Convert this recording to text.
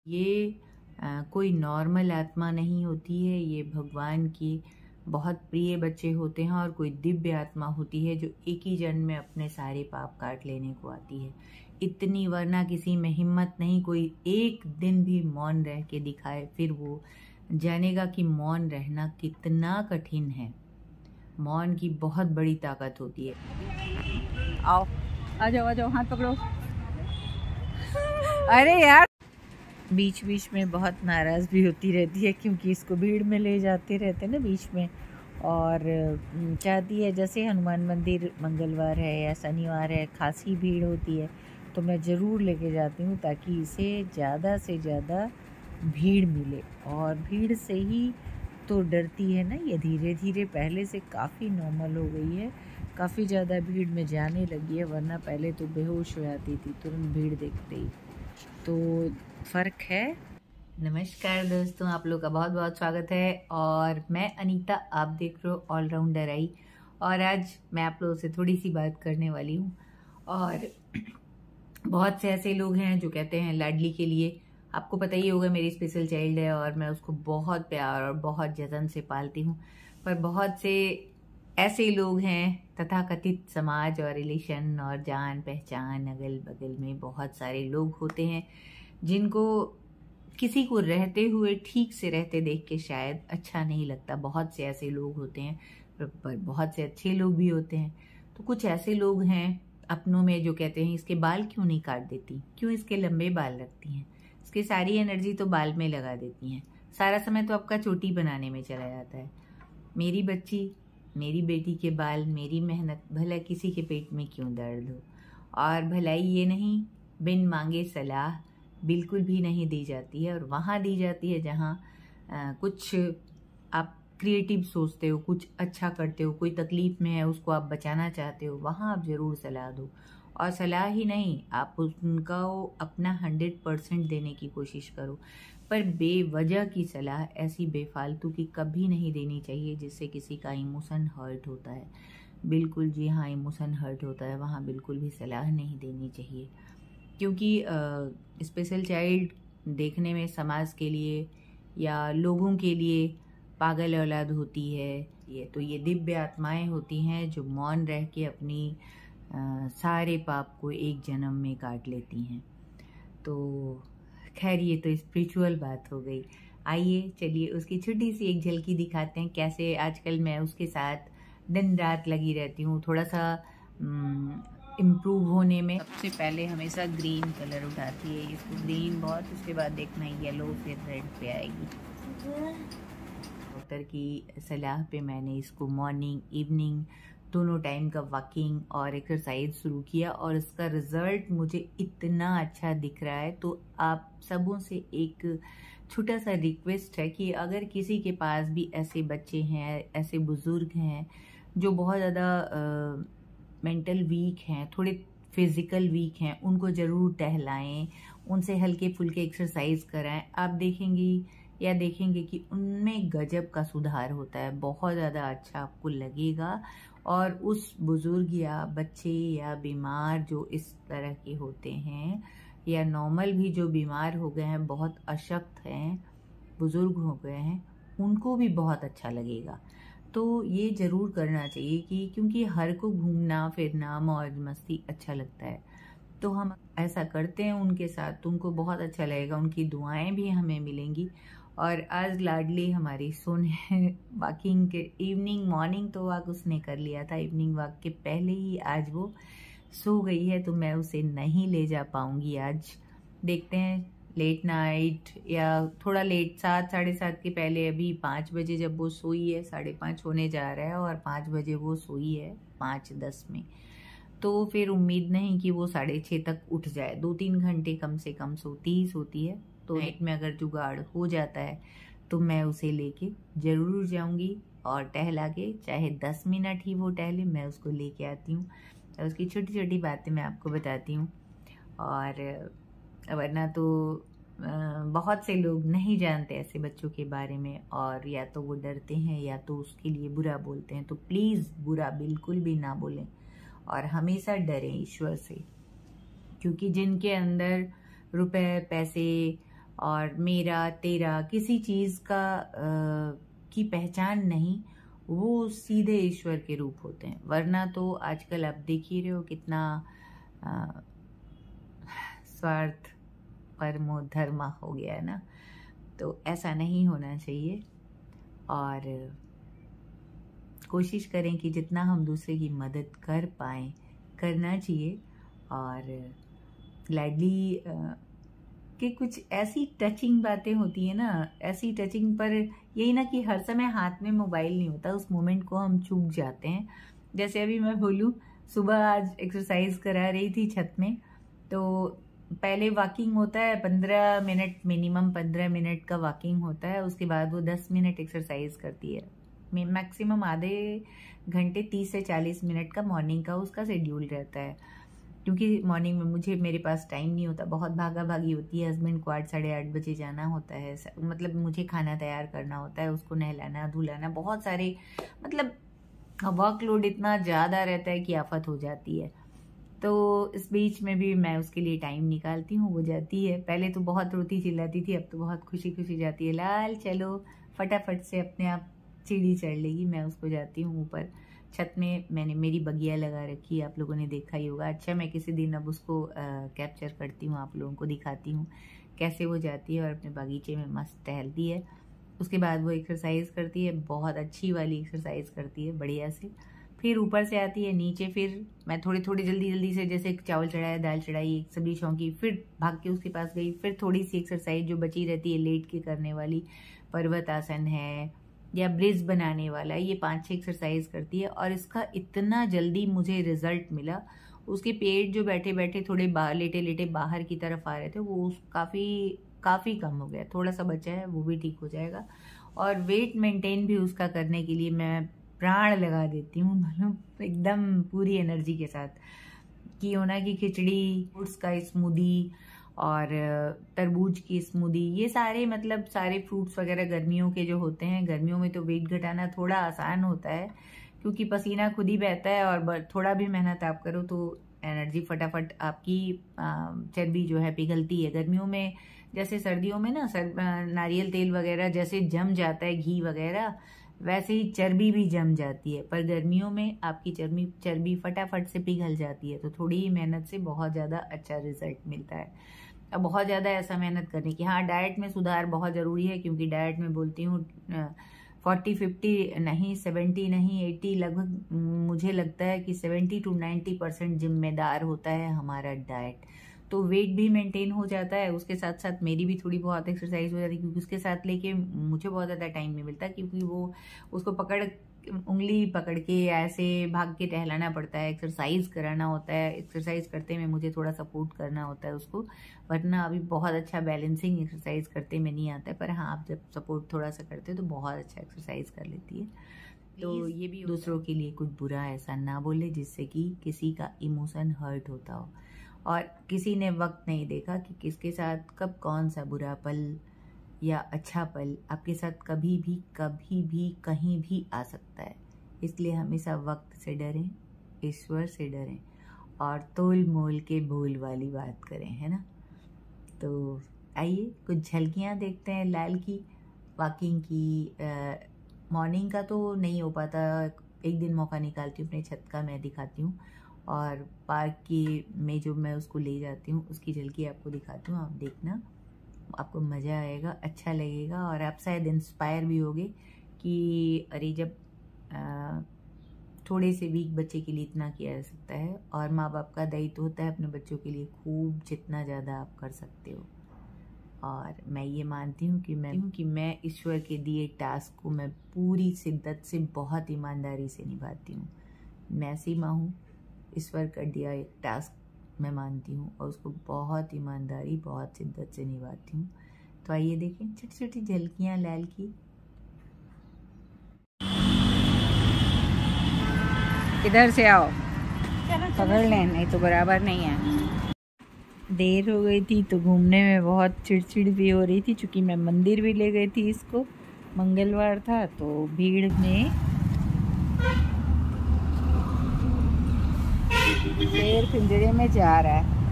ये कोई नॉर्मल आत्मा नहीं होती है, ये भगवान की बहुत प्रिय बच्चे होते हैं और कोई दिव्य आत्मा होती है जो एक ही जन्म में अपने सारे पाप काट लेने को आती है। इतनी वरना किसी में हिम्मत नहीं, कोई एक दिन भी मौन रह के दिखाए, फिर वो जानेगा कि मौन रहना कितना कठिन है। मौन की बहुत बड़ी ताकत होती है। आओ, आ जाओ, हाथ पकड़ो। अरे यार, बीच बीच में बहुत नाराज़ भी होती रहती है क्योंकि इसको भीड़ में ले जाते रहते हैं ना बीच में, और चाहती है जैसे हनुमान मंदिर मंगलवार है या शनिवार है, खासी भीड़ होती है तो मैं ज़रूर लेके जाती हूँ ताकि इसे ज़्यादा से ज़्यादा भीड़ मिले। और भीड़ से ही तो डरती है ना, ये धीरे धीरे पहले से काफ़ी नॉर्मल हो गई है, काफ़ी ज़्यादा भीड़ में जाने लगी है, वरना पहले तो बेहोश हो जाती थी तुरंत भीड़ देखते ही, तो फ़र्क है। नमस्कार दोस्तों, आप लोग का बहुत बहुत स्वागत है और मैं अनीता, आप देख रहे हो ऑलराउंडर आई। और आज मैं आप लोगों से थोड़ी सी बात करने वाली हूँ। और बहुत से ऐसे लोग हैं जो कहते हैं लाडली के लिए, आपको पता ही होगा मेरी स्पेशल चाइल्ड है और मैं उसको बहुत प्यार और बहुत जतन से पालती हूँ। पर बहुत से ऐसे लोग हैं तथाकथित समाज और रिलेशन और जान पहचान अगल बगल में बहुत सारे लोग होते हैं जिनको किसी को रहते हुए ठीक से रहते देख के शायद अच्छा नहीं लगता। बहुत से ऐसे लोग होते हैं, पर बहुत से अच्छे लोग भी होते हैं। तो कुछ ऐसे लोग हैं अपनों में जो कहते हैं इसके बाल क्यों नहीं काट देती, क्यों इसके लंबे बाल रखती हैं, इसकी सारी एनर्जी तो बाल में लगा देती हैं, सारा समय तो आपका चोटी बनाने में चला जाता है। मेरी बच्ची, मेरी बेटी के बाल, मेरी मेहनत, भला किसी के पेट में क्यों दर्द हो। और भलाई ये नहीं, बिन मांगे सलाह बिल्कुल भी नहीं दी जाती है, और वहाँ दी जाती है जहाँ कुछ आप क्रिएटिव सोचते हो, कुछ अच्छा करते हो, कोई तकलीफ में है उसको आप बचाना चाहते हो, वहाँ आप ज़रूर सलाह दो। और सलाह ही नहीं, आप उनका अपना 100% देने की कोशिश करो। पर बेवजह की सलाह, ऐसी बेफालतू की कभी नहीं देनी चाहिए जिससे किसी का इमोशन हर्ट होता है। बिल्कुल जी हाँ, इमोशन हर्ट होता है, वहाँ बिल्कुल भी सलाह नहीं देनी चाहिए। क्योंकि स्पेशल चाइल्ड देखने में समाज के लिए या लोगों के लिए पागल औलाद होती है। ये दिव्य आत्माएं होती हैं जो मौन रह के अपनी सारे पाप को एक जन्म में काट लेती हैं। तो खैर, ये तो स्पिरिचुअल बात हो गई। आइए चलिए उसकी छोटी सी एक झलकी दिखाते हैं, कैसे आजकल मैं उसके साथ दिन रात लगी रहती हूँ थोड़ा सा इम्प्रूव होने में। सबसे पहले हमेशा ग्रीन कलर उठाती है, इसको ग्रीन बहुत, उसके बाद देखना येलो, फिर रेड पे आएगी। डॉक्टर की सलाह पे मैंने इसको मॉर्निंग इवनिंग दोनों टाइम का वॉकिंग और एक्सरसाइज शुरू किया और इसका रिजल्ट मुझे इतना अच्छा दिख रहा है। तो आप सबों से एक छोटा सा रिक्वेस्ट है कि अगर किसी के पास भी ऐसे बच्चे हैं, ऐसे बुजुर्ग हैं जो बहुत ज़्यादा मेंटल वीक हैं, थोड़े फिजिकल वीक हैं, उनको ज़रूर टहलाएं, उनसे हल्के फुल्के एक्सरसाइज कराएं। आप देखेंगे कि उनमें गजब का सुधार होता है, बहुत ज़्यादा अच्छा आपको लगेगा। और उस बुजुर्ग या बच्चे या बीमार जो इस तरह के होते हैं, या नॉर्मल भी जो बीमार हो गए हैं, बहुत अशक्त हैं, बुजुर्ग हो गए हैं, उनको भी बहुत अच्छा लगेगा। तो ये ज़रूर करना चाहिए कि क्योंकि हर को घूमना फिरना मौज मस्ती अच्छा लगता है, तो हम ऐसा करते हैं उनके साथ, तो उनको बहुत अच्छा लगेगा, उनकी दुआएं भी हमें मिलेंगी। और आज लाडली हमारी सोने वॉकिंग के इवनिंग, मॉर्निंग तो वॉक उसने कर लिया था, इवनिंग वॉक के पहले ही आज वो सो गई है, तो मैं उसे नहीं ले जा पाऊंगी आज। देखते हैं लेट नाइट या थोड़ा लेट, 7 साढ़े 7 के पहले, अभी 5 बजे जब वो सोई है, 5:30 होने जा रहा है और 5 बजे वो सोई है 5:10 में, तो फिर उम्मीद नहीं कि वो 6:30 तक उठ जाए। 2-3 घंटे कम से कम सोती है। तो नाइट में अगर जुगाड़ हो जाता है तो मैं उसे लेके जरूर जाऊंगी और टहला के, चाहे 10 मिनट ही वो टहले, मैं उसको लेके आती हूँ और उसकी छोटी छोटी बातें मैं आपको बताती हूँ। और वरना तो बहुत से लोग नहीं जानते ऐसे बच्चों के बारे में, और या तो वो डरते हैं या तो उसके लिए बुरा बोलते हैं। तो प्लीज़ बुरा बिल्कुल भी ना बोलें और हमेशा डरें ईश्वर से, क्योंकि जिनके अंदर रुपए पैसे और मेरा तेरा किसी चीज़ का की पहचान नहीं, वो सीधे ईश्वर के रूप होते हैं। वरना तो आजकल आप देख ही रहे हो कितना स्वार्थ परमो धर्मा हो गया है ना। तो ऐसा नहीं होना चाहिए और कोशिश करें कि जितना हम दूसरे की मदद कर पाएँ करना चाहिए। और लाडली कि कुछ ऐसी टचिंग बातें होती है ना, ऐसी टचिंग पर यही ना कि हर समय हाथ में मोबाइल नहीं होता, उस मोमेंट को हम चूक जाते हैं। जैसे अभी मैं बोलूँ, सुबह आज एक्सरसाइज करा रही थी छत में, तो पहले वॉकिंग होता है 15 मिनट, मिनिमम 15 मिनट का वॉकिंग होता है। उसके बाद वो 10 मिनट एक्सरसाइज करती है। मैक्सिमम आधे घंटे 30 से 40 मिनट का मॉर्निंग का उसका शेड्यूल रहता है, क्योंकि मॉर्निंग में मेरे पास टाइम नहीं होता, बहुत भागा भागी होती है। हस्बैंड को 8 साढ़े 8 बजे जाना होता है, मतलब मुझे खाना तैयार करना होता है, उसको नहलाना धुलाना, बहुत सारे मतलब वर्कलोड इतना ज़्यादा रहता है कि आफत हो जाती है। तो इस बीच में भी मैं उसके लिए टाइम निकालती हूँ, वो जाती है। पहले तो बहुत रोती चिल्लाती थी, अब तो बहुत खुशी खुशी जाती है। लाल चलो, फटाफट से अपने आप सीढ़ी चढ़ लेगी। मैं उसको जाती हूँ ऊपर छत में। मैंने मेरी बगिया लगा रखी है, आप लोगों ने देखा ही होगा। अच्छा, मैं किसी दिन अब उसको कैप्चर करती हूँ, आप लोगों को दिखाती हूँ कैसे वो जाती है और अपने बगीचे में मस्त टहलती है। उसके बाद वो एक्सरसाइज करती है, बहुत अच्छी वाली एक्सरसाइज करती है बढ़िया से। फिर ऊपर से आती है नीचे, फिर मैं थोड़ी जल्दी से, जैसे चावल चढ़ाया, दाल चढ़ाई, एक सब्जी छौंकी, फिर भाग के उसके पास गई। फिर थोड़ी सी एक्सरसाइज जो बची रहती है लेट के करने वाली, पर्वत आसन है या ब्रिज बनाने वाला, ये 5-6 एक्सरसाइज करती है। और इसका इतना जल्दी मुझे रिजल्ट मिला। उसके पेट जो बैठे बैठे थोड़े लेटे लेटे बाहर की तरफ आ रहे थे, वो काफ़ी कम हो गया। थोड़ा सा बचा है, वो भी ठीक हो जाएगा। और वेट मेंटेन भी उसका करने के लिए मैं प्राण लगा देती हूँ, मतलब एकदम पूरी एनर्जी के साथ। कि होना कि खिचड़ी, फ्रूट्स का स्मूदी और तरबूज की स्मूदी, ये सारे मतलब सारे फ्रूट्स वगैरह गर्मियों के जो होते हैं। गर्मियों में तो वेट घटाना थोड़ा आसान होता है, क्योंकि पसीना खुद ही बहता है और थोड़ा भी मेहनत आप करो तो एनर्जी फटाफट आपकी चर्बी जो है पिघलती है। गर्मियों में जैसे सर्दियों में ना नारियल तेल वगैरह जैसे जम जाता है, घी वगैरह, वैसे ही चर्बी भी जम जाती है। पर गर्मियों में आपकी चर्बी फटाफट से पिघल जाती है। तो थोड़ी ही मेहनत से बहुत ज़्यादा अच्छा रिजल्ट मिलता है। अब बहुत ज़्यादा ऐसा मेहनत करने की, हाँ डाइट में सुधार बहुत ज़रूरी है, क्योंकि डाइट में बोलती हूँ 40-50 नहीं, 70 नहीं, 80 लगभग मुझे लगता है कि 70 to 90% जिम्मेदार होता है हमारा डाइट। तो वेट भी मेंटेन हो जाता है, उसके साथ साथ मेरी भी थोड़ी बहुत एक्सरसाइज हो जाती है, क्योंकि उसके साथ लेके मुझे बहुत ज़्यादा टाइम नहीं मिलता, क्योंकि वो उसको उंगली पकड़ के ऐसे भाग के टहलाना पड़ता है, एक्सरसाइज कराना होता है। एक्सरसाइज करते में मुझे थोड़ा सपोर्ट करना होता है उसको, वरना अभी बहुत अच्छा बैलेंसिंग एक्सरसाइज करते में नहीं आता है। पर हाँ, आप जब सपोर्ट थोड़ा सा करते हो तो बहुत अच्छा एक्सरसाइज कर लेती है। तो ये भी दूसरों के लिए कुछ बुरा ऐसा ना बोले जिससे कि किसी का इमोशन हर्ट होता हो। और किसी ने वक्त नहीं देखा कि किसके साथ कब कौन सा बुरा पल या अच्छा पल आपके साथ कभी भी कहीं भी आ सकता है। इसलिए हमेशा वक्त से डरें, ईश्वर से डरें और तोल मोल के बोल वाली बात करें, है ना। तो आइए कुछ झलकियाँ देखते हैं लाल की, वॉकिंग की। मॉर्निंग का तो नहीं हो पाता, एक दिन मौका निकालती हूँ अपने छत का, मैं दिखाती हूँ। और पार्क की में जो मैं उसको ले जाती हूँ उसकी झलकी आपको दिखाती हूँ। आप देखना, आपको मज़ा आएगा, अच्छा लगेगा और आप शायद इंस्पायर भी होगे कि अरे जब थोड़े से वीक बच्चे के लिए इतना किया जा सकता है। और माँ बाप का दायित्व होता है अपने बच्चों के लिए खूब जितना ज़्यादा आप कर सकते हो। और मैं ये मानती हूँ कि मैं ईश्वर के दिए टास्क को मैं पूरी शिद्दत से बहुत ईमानदारी से निभाती हूँ। मैं ऐसी माँ हूँ, ईश्वर का दिया एक टास्क मैं मानती हूँ और उसको बहुत ईमानदारी, बहुत शिद्दत से निभाती हूँ। तो आइए देखें छोटी छोटी झलकियाँ लाल की। इधर से आओ, पकड़ लें, नहीं तो बराबर नहीं है। देर हो गई थी तो घूमने में बहुत चिड़चिड़ भी हो रही थी, चूँकि मैं मंदिर भी ले गई थी इसको, मंगलवार था तो भीड़ में शेर पिंजरे में जा रहा है।